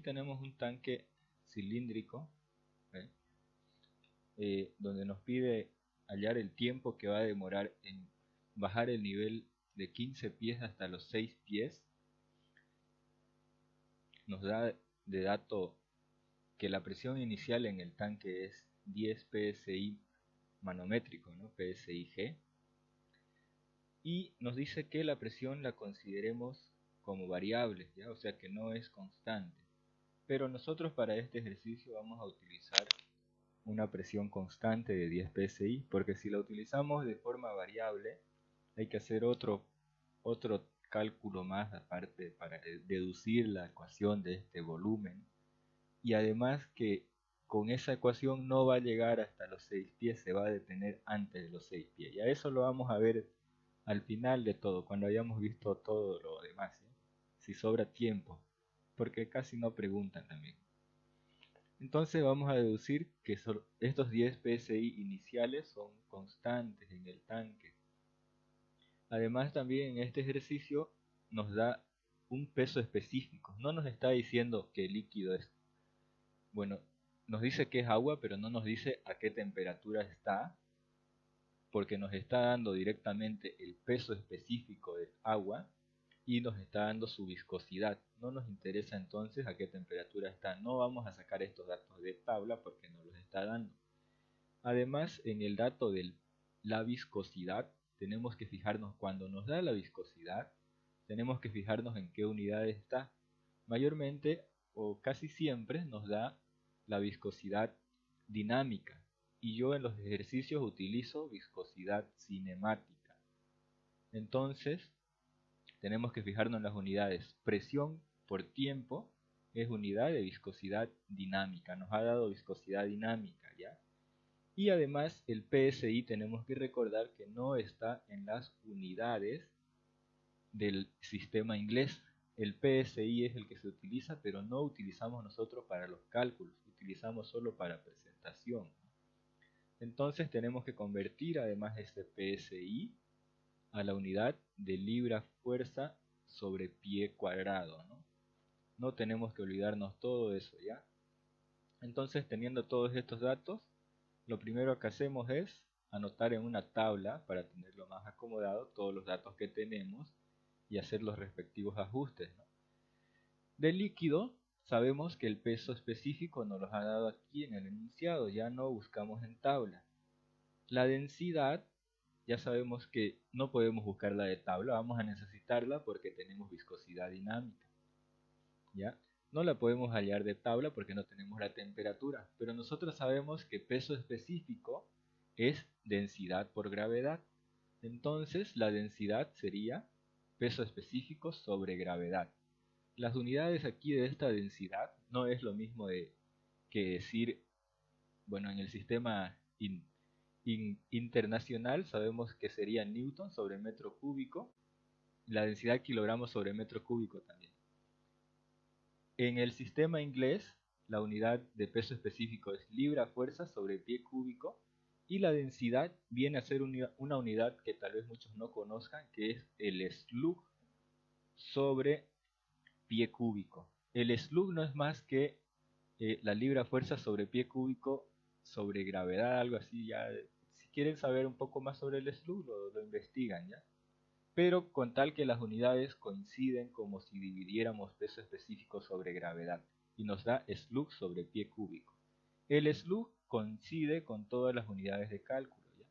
tenemos un tanque cilíndrico, ¿eh? Donde nos pide hallar el tiempo que va a demorar en bajar el nivel de 15 pies hasta los 6 pies. Nos da de dato que la presión inicial en el tanque es 10 psi manométrico, ¿no? PSIG. Y nos dice que la presión la consideremos como variable, ¿ya? O sea que no es constante. Pero nosotros para este ejercicio vamos a utilizar una presión constante de 10 psi, porque si la utilizamos de forma variable, hay que hacer otro cálculo más aparte para deducir la ecuación de este volumen. Y además que con esa ecuación no va a llegar hasta los 6 pies, se va a detener antes de los 6 pies. Y a eso lo vamos a ver al final de todo, cuando hayamos visto todo lo demás, ¿sí? Si sobra tiempo, porque casi no preguntan también. Entonces vamos a deducir que estos 10 psi iniciales son constantes en el tanque. Además también en este ejercicio nos da un peso específico. No nos está diciendo qué líquido es. Bueno, nos dice que es agua, pero no nos dice a qué temperatura está, porque nos está dando directamente el peso específico del agua y nos está dando su viscosidad. No nos interesa entonces a qué temperatura está. No vamos a sacar estos datos de tabla porque nos los está dando. Además, en el dato de la viscosidad, tenemos que fijarnos cuando nos da la viscosidad, tenemos que fijarnos en qué unidad está. Mayormente o casi siempre nos da la viscosidad dinámica. Y yo en los ejercicios utilizo viscosidad cinemática. Entonces, tenemos que fijarnos en las unidades. Presión por tiempo es unidad de viscosidad dinámica. Nos ha dado viscosidad dinámica, ¿ya? Y además el PSI tenemos que recordar que no está en las unidades del sistema inglés. El PSI es el que se utiliza, pero no utilizamos nosotros para los cálculos. Utilizamos solo para presentación. Entonces tenemos que convertir además este PSI a la unidad de libra-fuerza sobre pie cuadrado, ¿no? No tenemos que olvidarnos todo eso, ¿ya? Entonces, teniendo todos estos datos, lo primero que hacemos es anotar en una tabla, para tenerlo más acomodado, todos los datos que tenemos y hacer los respectivos ajustes, ¿no? Del líquido, sabemos que el peso específico nos lo ha dado aquí en el enunciado, ya no buscamos en tabla. La densidad, ya sabemos que no podemos buscarla de tabla, vamos a necesitarla porque tenemos viscosidad dinámica, ¿ya? No la podemos hallar de tabla porque no tenemos la temperatura, pero nosotros sabemos que peso específico es densidad por gravedad. Entonces la densidad sería peso específico sobre gravedad. Las unidades aquí de esta densidad no es lo mismo que decir, bueno, en el sistema internacional sabemos que sería newton sobre metro cúbico, la densidad kilogramos sobre metro cúbico también. En el sistema inglés, la unidad de peso específico es libra-fuerza sobre pie cúbico y la densidad viene a ser una unidad que tal vez muchos no conozcan, que es el slug sobre pie cúbico. El slug no es más que la libra-fuerza sobre pie cúbico sobre gravedad, algo así. Ya, si quieren saber un poco más sobre el slug, lo investigan, ¿ya? Pero con tal que las unidades coinciden como si dividiéramos peso específico sobre gravedad y nos da slug sobre pie cúbico. El slug coincide con todas las unidades de cálculo, ¿ya?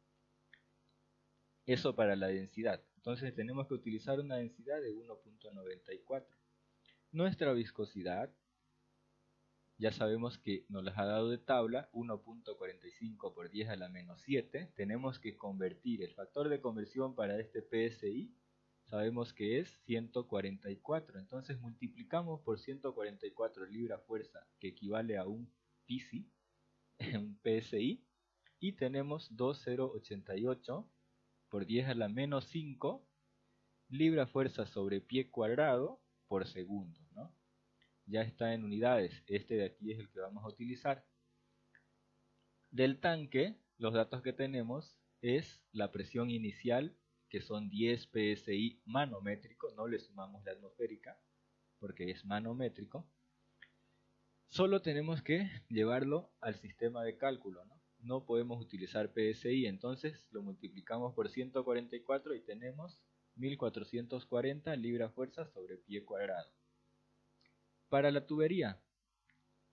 Eso para la densidad. Entonces tenemos que utilizar una densidad de 1.94. Nuestra viscosidad, ya sabemos que nos las ha dado de tabla, 1.45 por 10 a la menos 7. Tenemos que convertir el factor de conversión para este PSI, sabemos que es 144. Entonces multiplicamos por 144 libra-fuerza, que equivale a un PSI, un PSI, y tenemos 2,088 por 10 a la menos 5 libra-fuerza sobre pie cuadrado por segundo, ¿no? Ya está en unidades, este de aquí es el que vamos a utilizar. Del tanque, los datos que tenemos es la presión inicial, que son 10 psi manométrico, no le sumamos la atmosférica, porque es manométrico. Solo tenemos que llevarlo al sistema de cálculo, ¿no? No podemos utilizar PSI, entonces lo multiplicamos por 144 y tenemos 1440 libra-fuerza sobre pie cuadrado. Para la tubería,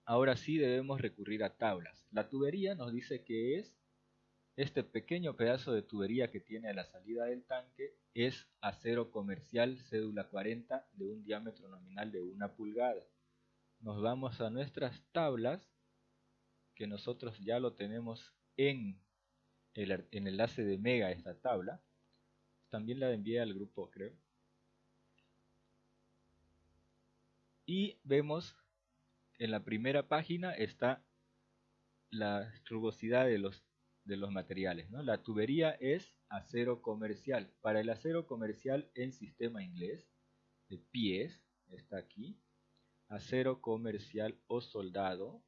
ahora sí debemos recurrir a tablas. La tubería nos dice que es este pequeño pedazo de tubería que tiene a la salida del tanque, es acero comercial cédula 40 de un diámetro nominal de 1 pulgada. Nos vamos a nuestras tablas, que nosotros ya lo tenemos en el enlace de Mega, esta tabla. También la envié al grupo, creo. Y vemos en la primera página está la rugosidad de los materiales, ¿no? La tubería es acero comercial. Para el acero comercial en sistema inglés, de pies, está aquí. Acero comercial o soldado.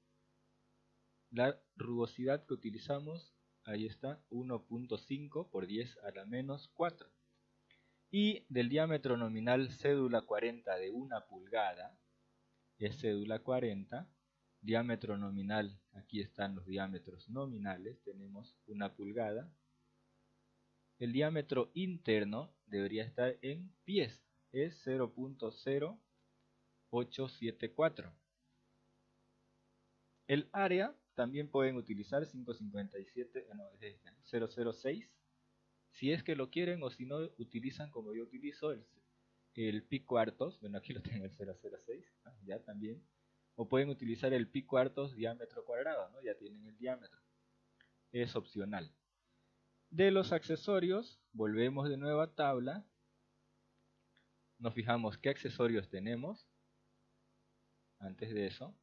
La rugosidad que utilizamos, ahí está, 1.5 por 10 a la menos 4. Y del diámetro nominal cédula 40 de 1 pulgada, es cédula 40, diámetro nominal, aquí están los diámetros nominales, tenemos 1 pulgada. El diámetro interno debería estar en pies, es 0.0874. El área también pueden utilizar 557, no, es este, 006, si es que lo quieren, o si no, utilizan como yo utilizo el pi cuartos, bueno, aquí lo tengo el 006, ya también, o pueden utilizar el pi cuartos diámetro cuadrado, ¿no? Ya tienen el diámetro, es opcional. De los accesorios, volvemos de nuevo a tabla, nos fijamos qué accesorios tenemos. Antes de eso,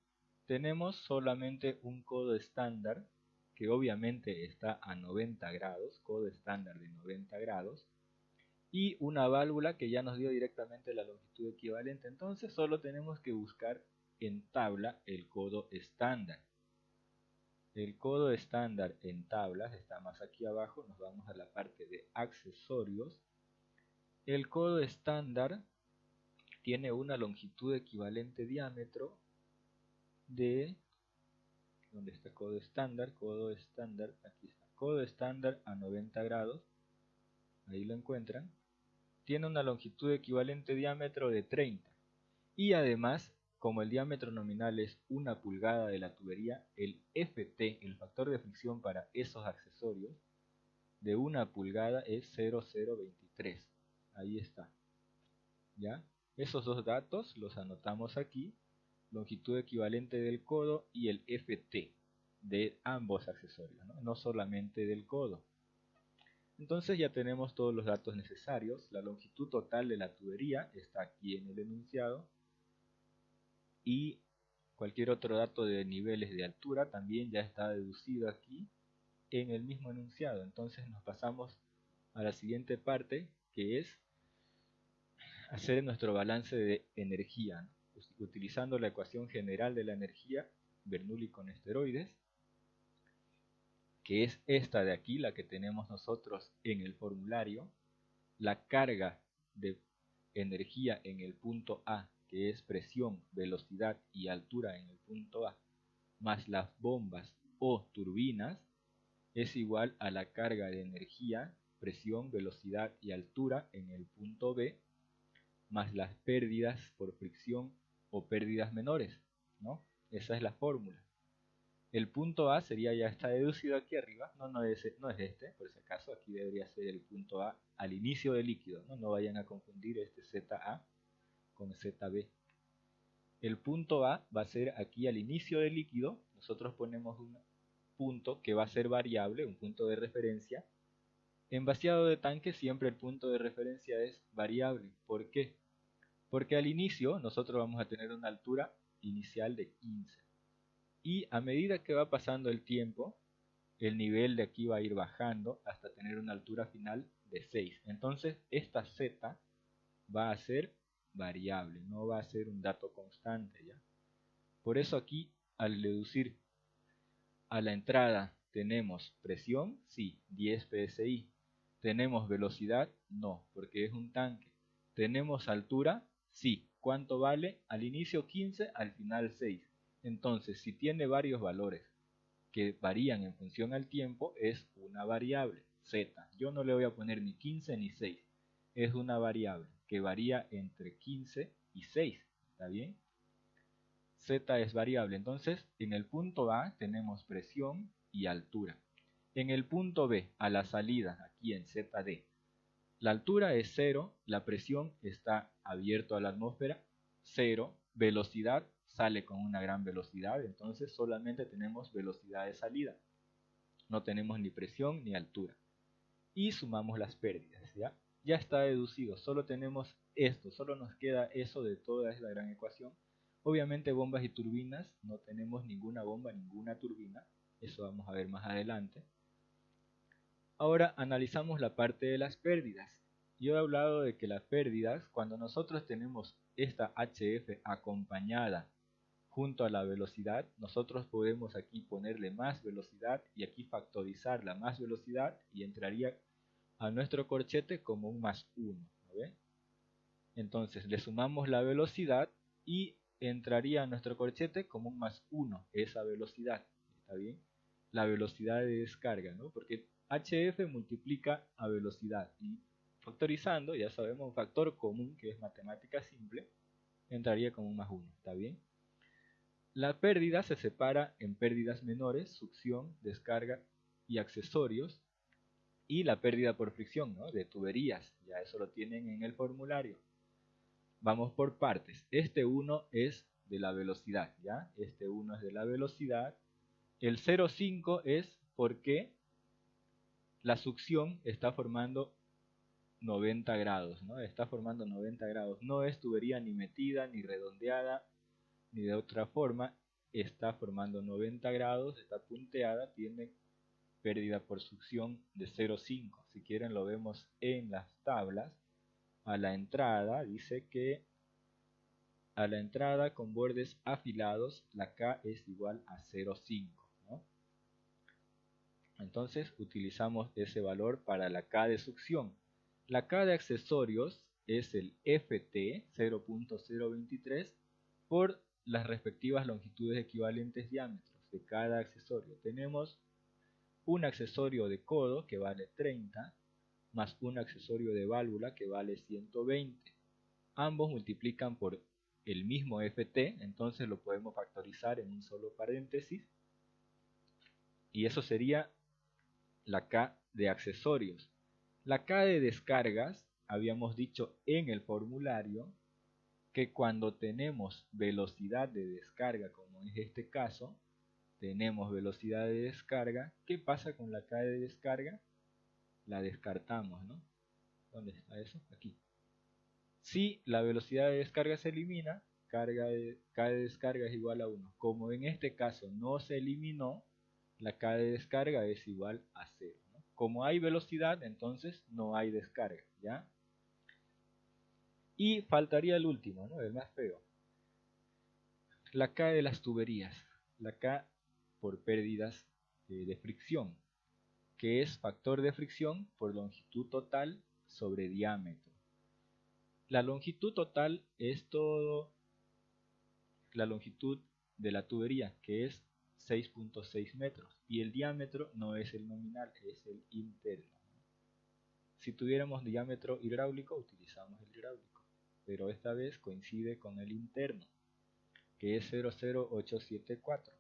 tenemos solamente un codo estándar, que obviamente está a 90 grados, codo estándar de 90 grados, y una válvula que ya nos dio directamente la longitud equivalente. Entonces solo tenemos que buscar en tabla el codo estándar. El codo estándar en tablas está más aquí abajo, nos vamos a la parte de accesorios. El codo estándar tiene una longitud equivalente diámetro de, ¿dónde está codo estándar? Codo estándar, aquí está, codo estándar a 90 grados, ahí lo encuentran. Tiene una longitud equivalente diámetro de 30. Y además, como el diámetro nominal es 1 pulgada de la tubería, el FT, el factor de fricción para esos accesorios, de 1 pulgada es 0,023. Ahí está. ¿Ya? Esos dos datos los anotamos aquí, longitud equivalente del codo y el FT de ambos accesorios, no solamente del codo. Entonces ya tenemos todos los datos necesarios. La longitud total de la tubería está aquí en el enunciado. Y cualquier otro dato de niveles de altura también ya está deducido aquí en el mismo enunciado. Entonces nos pasamos a la siguiente parte, que es hacer nuestro balance de energía, ¿no? Utilizando la ecuación general de la energía, Bernoulli con esteroides, que es esta de aquí, la que tenemos nosotros en el formulario. La carga de energía en el punto A, que es presión, velocidad y altura en el punto A, más las bombas o turbinas, es igual a la carga de energía, presión, velocidad y altura en el punto B, más las pérdidas por fricción o pérdidas menores, ¿no? Esa es la fórmula. El punto A sería, ya está deducido aquí arriba, no es este, por si acaso, aquí debería ser el punto A al inicio del líquido, no vayan a confundir este ZA con ZB. El punto A va a ser aquí al inicio del líquido, nosotros ponemos un punto que va a ser variable, un punto de referencia. En vaciado de tanque siempre el punto de referencia es variable. ¿Por qué? Porque al inicio nosotros vamos a tener una altura inicial de 15. Y a medida que va pasando el tiempo, el nivel de aquí va a ir bajando hasta tener una altura final de 6. Entonces esta Z va a ser variable, no va a ser un dato constante, ¿ya? Por eso aquí, al deducir a la entrada, tenemos presión, sí, 10 psi. Tenemos velocidad, no, porque es un tanque. Tenemos altura, sí. ¿Cuánto vale? Al inicio 15, al final 6. Entonces, si tiene varios valores que varían en función al tiempo, es una variable, z. Yo no le voy a poner ni 15 ni 6. Es una variable que varía entre 15 y 6. ¿Está bien? Z es variable. Entonces, en el punto A tenemos presión y altura. En el punto B, a la salida, aquí en ZD, la altura es 0, la presión está abierto a la atmósfera, 0, velocidad sale con una gran velocidad, entonces solamente tenemos velocidad de salida. No tenemos ni presión ni altura. Y sumamos las pérdidas, ¿ya? Ya está deducido, solo tenemos esto, solo nos queda eso de toda esta gran ecuación. Obviamente bombas y turbinas, no tenemos ninguna bomba, ninguna turbina, eso vamos a ver más adelante. Ahora analizamos la parte de las pérdidas. Yo he hablado de que las pérdidas, cuando nosotros tenemos esta HF acompañada junto a la velocidad, nosotros podemos aquí ponerle más velocidad y aquí factorizar la más velocidad y entraría a nuestro corchete como un más 1. ¿Ve? Entonces le sumamos la velocidad y entraría a nuestro corchete como un más 1 esa velocidad. ¿Está bien? La velocidad de descarga, ¿no? Porque HF multiplica a velocidad y factorizando, ya sabemos, un factor común que es matemática simple, entraría como un más 1. ¿Está bien? La pérdida se separa en pérdidas menores, succión, descarga y accesorios, y la pérdida por fricción, ¿no? De tuberías, ya eso lo tienen en el formulario. Vamos por partes. Este 1 es de la velocidad, ¿ya? Este 1 es de la velocidad. El 0,5 es porque la succión está formando 90 grados, ¿no? Está formando 90 grados. No es tubería ni metida, ni redondeada, ni de otra forma. Está formando 90 grados, está punteada, tiene pérdida por succión de 0,5. Si quieren lo vemos en las tablas. A la entrada dice que a la entrada con bordes afilados la K es igual a 0,5, ¿no? Entonces utilizamos ese valor para la K de succión. La K de accesorios es el FT 0.023 por las respectivas longitudes equivalentes diámetros de cada accesorio. Tenemos un accesorio de codo que vale 30 más un accesorio de válvula que vale 120. Ambos multiplican por el mismo FT, entonces lo podemos factorizar en un solo paréntesis y eso sería la K de accesorios. La K de descargas, habíamos dicho en el formulario que cuando tenemos velocidad de descarga, como es este caso, tenemos velocidad de descarga, ¿qué pasa con la K de descarga? La descartamos, ¿no? ¿Dónde está eso? Aquí. Si la velocidad de descarga se elimina, K de descarga es igual a 1. Como en este caso no se eliminó, la K de descarga es igual a 0. ¿No? Como hay velocidad, entonces no hay descarga, ¿ya? Y faltaría el último, ¿no? El más feo. La K de las tuberías. La K por pérdidas de fricción, que es factor de fricción por longitud total sobre diámetro. La longitud total es todo la longitud de la tubería, que es 6.6 metros, y el diámetro no es el nominal, es el interno. Si tuviéramos diámetro hidráulico, utilizamos el hidráulico, pero esta vez coincide con el interno, que es 00874.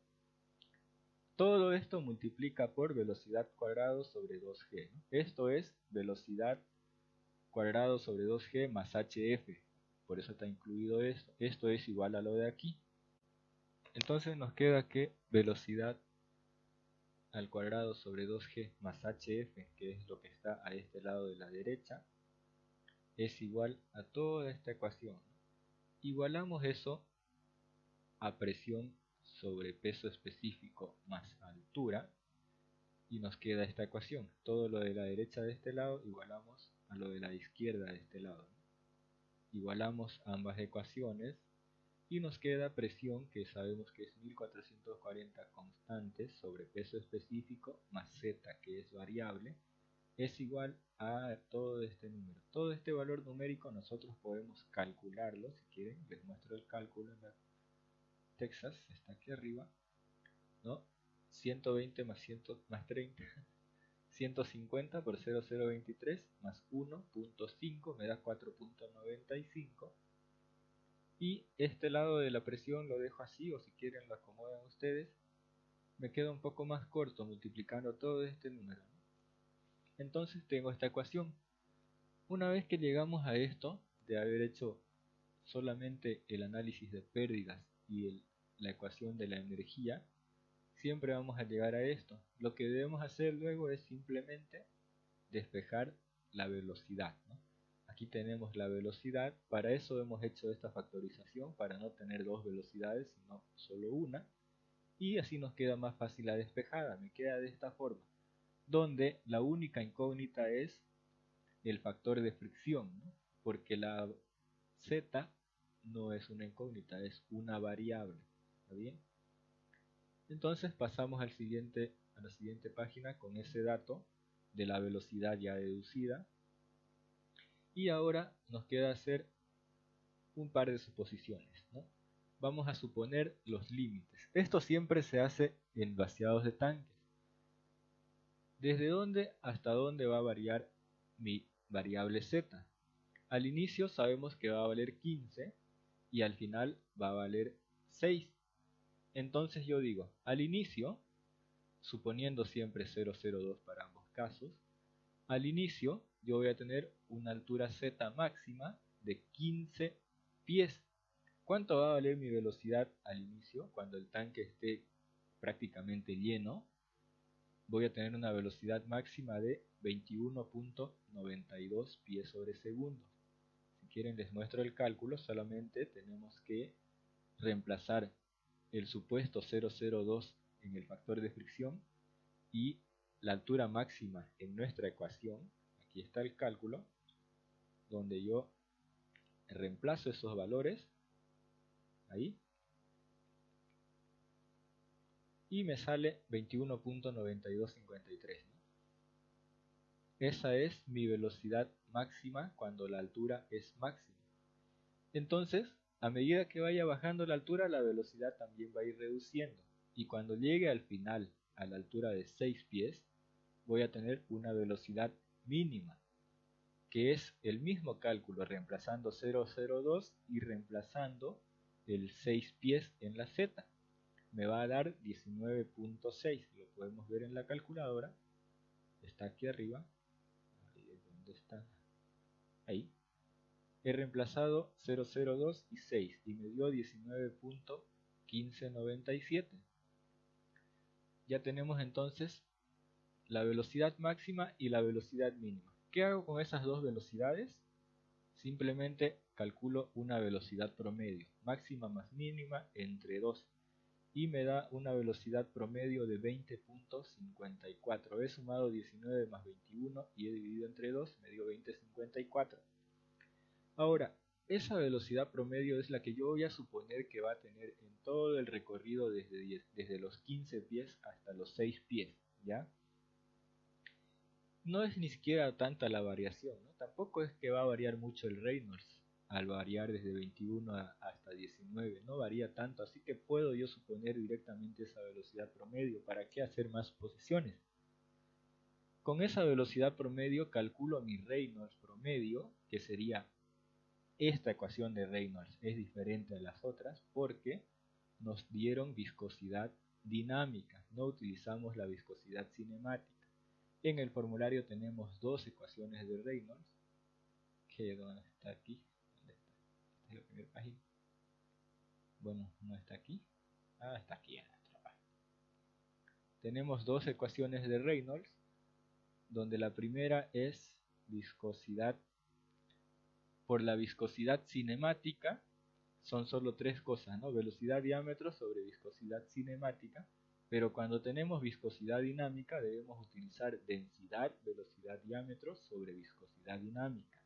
Todo esto multiplica por velocidad cuadrado sobre 2g, ¿no? Esto es velocidad cuadrado sobre 2g más hf, por eso está incluido esto. Esto es igual a lo de aquí. Entonces nos queda que velocidad al cuadrado sobre 2g más hf, que es lo que está a este lado de la derecha, es igual a toda esta ecuación. Igualamos eso a presión sobre peso específico más altura y nos queda esta ecuación. Todo lo de la derecha de este lado igualamos a lo de la izquierda de este lado. Igualamos ambas ecuaciones y nos queda presión, que sabemos que es 1440 constantes sobre peso específico más z, que es variable, es igual a todo este número. Todo este valor numérico nosotros podemos calcularlo. Si quieren les muestro el cálculo Texas, está aquí arriba, ¿no? 120 más 100 más 30, 150 por 0,023 más 1.5 me da 4.95. Y este lado de la presión lo dejo así, o si quieren lo acomodan ustedes. Me queda un poco más corto multiplicando todo este número, ¿no? Entonces tengo esta ecuación. Una vez que llegamos a esto, de haber hecho solamente el análisis de pérdidas y la ecuación de la energía, siempre vamos a llegar a esto. Lo que debemos hacer luego es simplemente despejar la velocidad, ¿no? Aquí tenemos la velocidad, para eso hemos hecho esta factorización, para no tener dos velocidades, sino solo una, y así nos queda más fácil la despejada. Me queda de esta forma, donde la única incógnita es el factor de fricción, ¿no? Porque la z no es una incógnita, es una variable. ¿Está bien? Entonces pasamos a la siguiente página con ese dato de la velocidad ya deducida. Y ahora nos queda hacer un par de suposiciones, ¿no? Vamos a suponer los límites. Esto siempre se hace en vaciados de tanques. ¿Desde dónde hasta dónde va a variar mi variable z? Al inicio sabemos que va a valer 15 y al final va a valer 6. Entonces yo digo, al inicio, suponiendo siempre 0,02 para ambos casos, al inicio yo voy a tener una altura z máxima de 15 pies. ¿Cuánto va a valer mi velocidad al inicio? Cuando el tanque esté prácticamente lleno, voy a tener una velocidad máxima de 21.92 pies sobre segundo. Si quieren les muestro el cálculo, solamente tenemos que reemplazar el supuesto 0,02 en el factor de fricción y la altura máxima en nuestra ecuación. Aquí está el cálculo, donde yo reemplazo esos valores, ahí, y me sale 21.9253, ¿no? Esa es mi velocidad máxima cuando la altura es máxima. Entonces, a medida que vaya bajando la altura, la velocidad también va a ir reduciendo. Y cuando llegue al final, a la altura de 6 pies, voy a tener una velocidad mínima, que es el mismo cálculo reemplazando 0,02 y reemplazando el 6 pies en la z. Me va a dar 19.6, lo podemos ver en la calculadora, está aquí arriba. ¿Dónde está? Ahí. He reemplazado 0,02 y 6 y me dio 19.1597. Ya tenemos entonces la velocidad máxima y la velocidad mínima. ¿Qué hago con esas dos velocidades? Simplemente calculo una velocidad promedio, máxima más mínima entre 2, y me da una velocidad promedio de 20.54. He sumado 19 más 21 y he dividido entre 2, me dio 20.54. Ahora, esa velocidad promedio es la que yo voy a suponer que va a tener en todo el recorrido desde los 15 pies hasta los 6 pies, ¿ya? No es ni siquiera tanta la variación, ¿no? Tampoco es que va a variar mucho el Reynolds al variar desde 21 hasta 19, no varía tanto, así que puedo yo suponer directamente esa velocidad promedio. ¿Para qué hacer más suposiciones? Con esa velocidad promedio calculo mi Reynolds promedio, que sería esta ecuación de Reynolds. Es diferente a las otras porque nos dieron viscosidad dinámica, no utilizamos la viscosidad cinemática. En el formulario tenemos dos ecuaciones de Reynolds, que ¿dónde está aquí? ¿Dónde está? Esta es la primera página. Bueno, no está aquí. Ah, está aquí en nuestra página. Tenemos dos ecuaciones de Reynolds, donde la primera es viscosidad. Por la viscosidad cinemática son solo tres cosas, ¿no? Velocidad, diámetro sobre viscosidad cinemática. Pero cuando tenemos viscosidad dinámica debemos utilizar densidad, velocidad, diámetro sobre viscosidad dinámica.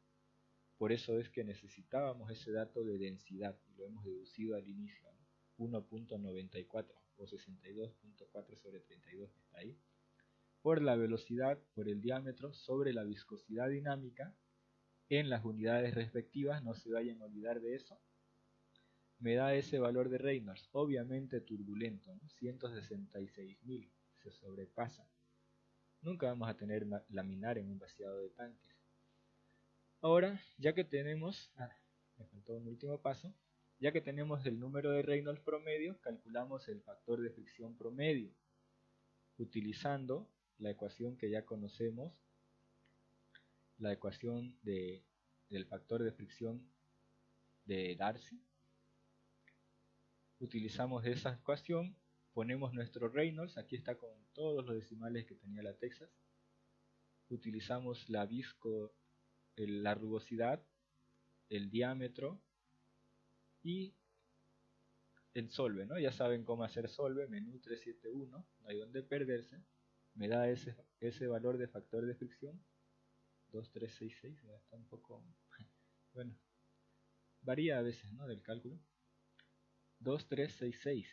Por eso es que necesitábamos ese dato de densidad y lo hemos deducido al inicio, ¿no? 1.94 o 62.4 sobre 32 que está ahí. Por la velocidad, por el diámetro sobre la viscosidad dinámica en las unidades respectivas, no se vayan a olvidar de eso. me da ese valor de Reynolds, obviamente turbulento, ¿no? 166.000, se sobrepasa. Nunca vamos a tener laminar en un vaciado de tanques. Ahora, ya que tenemos, me faltó un último paso, ya que tenemos el número de Reynolds promedio, calculamos el factor de fricción promedio, utilizando la ecuación que ya conocemos, la ecuación del factor de fricción de Darcy. Utilizamos esa ecuación, ponemos nuestro Reynolds, aquí está con todos los decimales que tenía la Texas. Utilizamos la rugosidad, el diámetro y el solve, ¿no? Ya saben cómo hacer solve, menú 371, no hay donde perderse. Me da ese valor de factor de fricción, 2366, está un poco, bueno, varía a veces, ¿no? Del cálculo. 2366.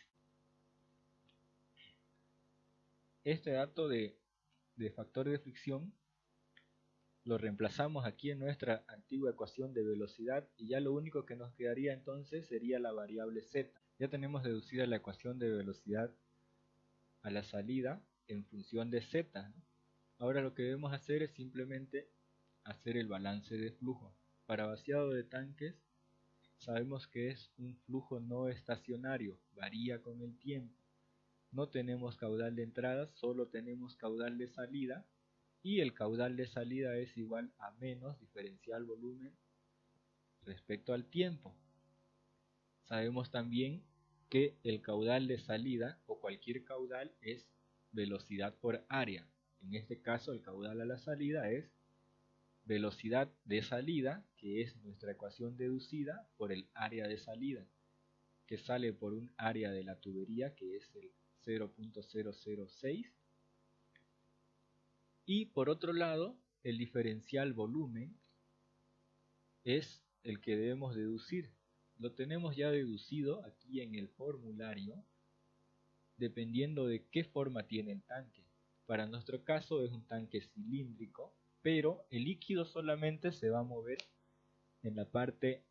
Este dato de factor de fricción lo reemplazamos aquí en nuestra antigua ecuación de velocidad y ya lo único que nos quedaría entonces sería la variable z. Ya tenemos deducida la ecuación de velocidad a la salida en función de z, ¿no? Ahora lo que debemos hacer es simplemente hacer el balance de flujo. Para vaciado de tanques sabemos que es un flujo no estacionario, varía con el tiempo. No tenemos caudal de entrada, solo tenemos caudal de salida, y el caudal de salida es igual a menos diferencial volumen respecto al tiempo. Sabemos también que el caudal de salida o cualquier caudal es velocidad por área. En este caso el caudal a la salida es velocidad de salida, que es nuestra ecuación deducida por el área de salida, que sale por un área de la tubería que es el 0.006. Y por otro lado, el diferencial volumen es el que debemos deducir. Lo tenemos ya deducido aquí en el formulario, dependiendo de qué forma tiene el tanque. Para nuestro caso es un tanque cilíndrico, pero el líquido solamente se va a mover en la parte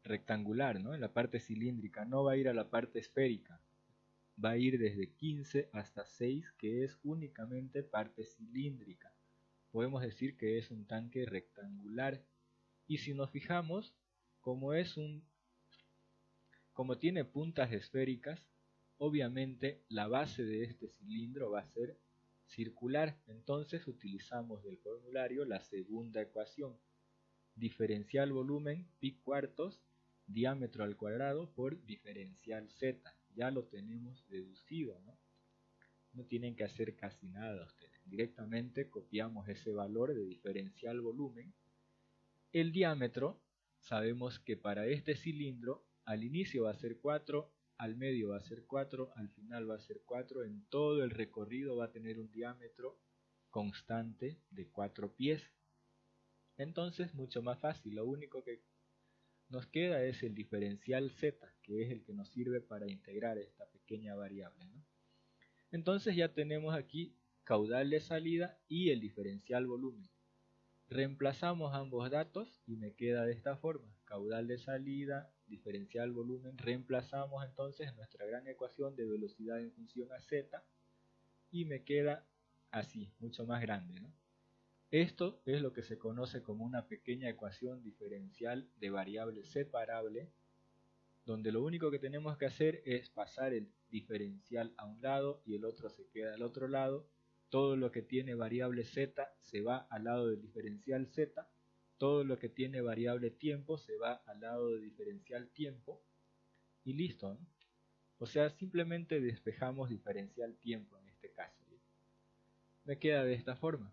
rectangular, ¿no? En la parte cilíndrica, no va a ir a la parte esférica. Va a ir desde 15 hasta 6, que es únicamente parte cilíndrica. Podemos decir que es un tanque rectangular. Y si nos fijamos, como tiene puntas esféricas, obviamente la base de este cilindro va a ser circular. Entonces utilizamos del formulario la segunda ecuación. Diferencial volumen pi cuartos, diámetro al cuadrado por diferencial z. Ya lo tenemos deducido, ¿no? No tienen que hacer casi nada ustedes. Directamente copiamos ese valor de diferencial volumen. El diámetro, sabemos que para este cilindro, al inicio va a ser 4, al medio va a ser 4, al final va a ser 4, en todo el recorrido va a tener un diámetro constante de 4 pies. Entonces, mucho más fácil, lo único que nos queda es el diferencial z, que es el que nos sirve para integrar esta pequeña variable, ¿no? Entonces ya tenemos aquí caudal de salida y el diferencial volumen. Reemplazamos ambos datos y me queda de esta forma, caudal de salida, diferencial volumen. Reemplazamos entonces nuestra gran ecuación de velocidad en función a z y me queda así, mucho más grande, ¿no? Esto es lo que se conoce como una pequeña ecuación diferencial de variable separable, donde lo único que tenemos que hacer es pasar el diferencial a un lado y el otro se queda al otro lado. Todo lo que tiene variable z se va al lado del diferencial z, todo lo que tiene variable tiempo se va al lado del diferencial tiempo y listo, ¿no? O sea, simplemente despejamos diferencial tiempo en este caso. Me queda de esta forma.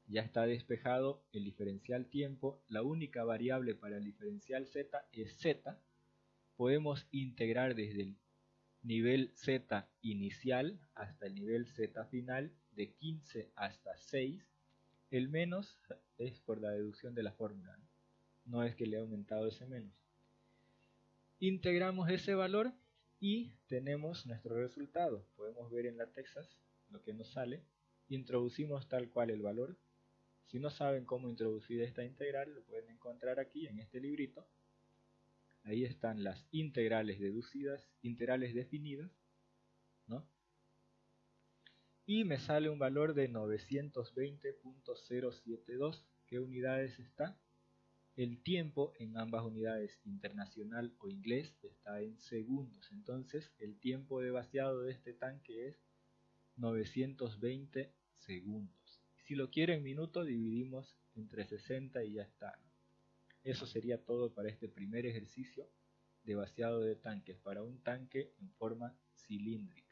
Ya está despejado el diferencial tiempo, la única variable para el diferencial z es z. Podemos integrar desde el nivel z inicial hasta el nivel z final, de 15 hasta 6. El menos es por la deducción de la fórmula, no es que le he aumentado ese menos. Integramos ese valor y tenemos nuestro resultado. Podemos ver en la Texas lo que nos sale. Introducimos tal cual el valor. Si no saben cómo introducir esta integral, lo pueden encontrar aquí en este librito. ahí están las integrales deducidas, integrales definidas, ¿no? Y me sale un valor de 920.072. ¿Qué unidades está? El tiempo en ambas unidades, internacional o inglés, está en segundos. Entonces el tiempo de vaciado de este tanque es 920 segundos. Si lo quiero en minutos, dividimos entre 60 y ya está, ¿no? Eso sería todo para este primer ejercicio de vaciado de tanques para un tanque en forma cilíndrica.